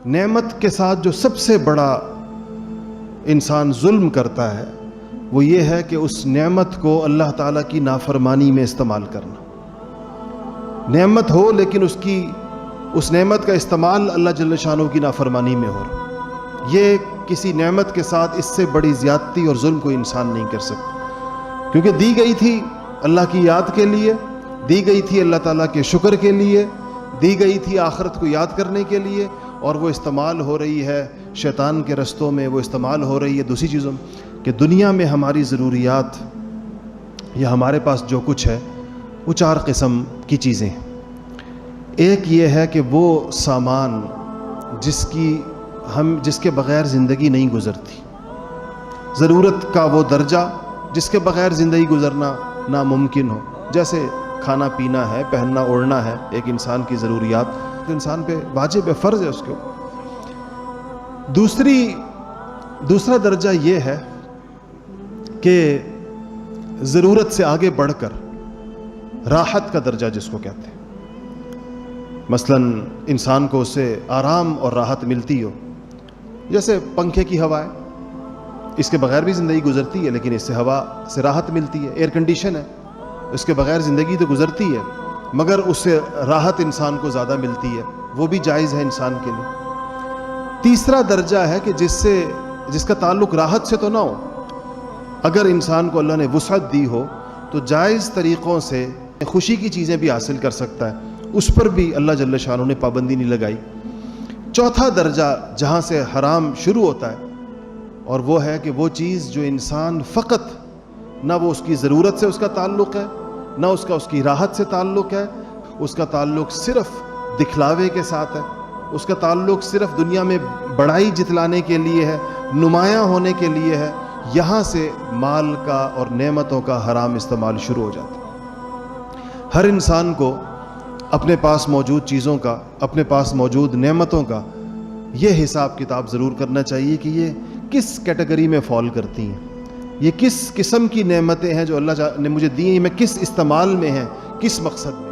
نعمت کے ساتھ جو سب سے بڑا انسان ظلم کرتا ہے وہ یہ ہے کہ اس نعمت کو اللہ تعالیٰ کی نافرمانی میں استعمال کرنا۔ نعمت ہو لیکن اس نعمت کا استعمال اللہ جل شانہ کی نافرمانی میں ہو رہا، یہ کسی نعمت کے ساتھ اس سے بڑی زیادتی اور ظلم کوئی انسان نہیں کر سکتا، کیونکہ دی گئی تھی اللہ کی یاد کے لیے، دی گئی تھی اللہ تعالیٰ کے شکر کے لیے، دی گئی تھی آخرت کو یاد کرنے کے لیے، اور وہ استعمال ہو رہی ہے شیطان کے رستوں میں، وہ استعمال ہو رہی ہے دوسری چیزوں میں، کہ دنیا میں ہماری ضروریات یا ہمارے پاس جو کچھ ہے وہ 4 قسم کی چیزیں ہیں۔ ایک یہ ہے کہ وہ سامان جس کے بغیر زندگی نہیں گزرتی، ضرورت کا وہ درجہ جس کے بغیر زندگی گزرنا ناممکن ہو، جیسے کھانا پینا ہے، پہننا اوڑھنا ہے، ایک انسان کی ضروریات جو انسان پہ واجب ہے، فرض ہے اس کے اوپر۔ دوسرا درجہ یہ ہے کہ ضرورت سے آگے بڑھ کر راحت کا درجہ جس کو کہتے ہیں، مثلا انسان کو اس سے آرام اور راحت ملتی ہو، جیسے پنکھے کی ہوا ہے، اس کے بغیر بھی زندگی گزرتی ہے لیکن اس سے ہوا سے راحت ملتی ہے۔ ایئر کنڈیشن ہے، اس کے بغیر زندگی تو گزرتی ہے مگر اس سے راحت انسان کو زیادہ ملتی ہے، وہ بھی جائز ہے انسان کے لیے۔ تیسرا درجہ ہے کہ جس کا تعلق راحت سے تو نہ ہو، اگر انسان کو اللہ نے وسعت دی ہو تو جائز طریقوں سے خوشی کی چیزیں بھی حاصل کر سکتا ہے، اس پر بھی اللہ جل شانہ نے پابندی نہیں لگائی۔ چوتھا درجہ جہاں سے حرام شروع ہوتا ہے، اور وہ ہے کہ وہ چیز جو انسان فقط نہ وہ اس کی ضرورت سے اس کا تعلق ہے، نہ اس کی راحت سے تعلق ہے، اس کا تعلق صرف دکھلاوے کے ساتھ ہے، اس کا تعلق صرف دنیا میں بڑائی جتلانے کے لیے ہے، نمایاں ہونے کے لیے ہے، یہاں سے مال کا اور نعمتوں کا حرام استعمال شروع ہو جاتا ہے۔ ہر انسان کو اپنے پاس موجود چیزوں کا، اپنے پاس موجود نعمتوں کا یہ حساب کتاب ضرور کرنا چاہیے کہ یہ کس کیٹیگری میں فال کرتی ہیں، یہ کس قسم کی نعمتیں ہیں جو اللہ نے مجھے دی ہیں، میں کس استعمال میں ہیں، کس مقصد میں۔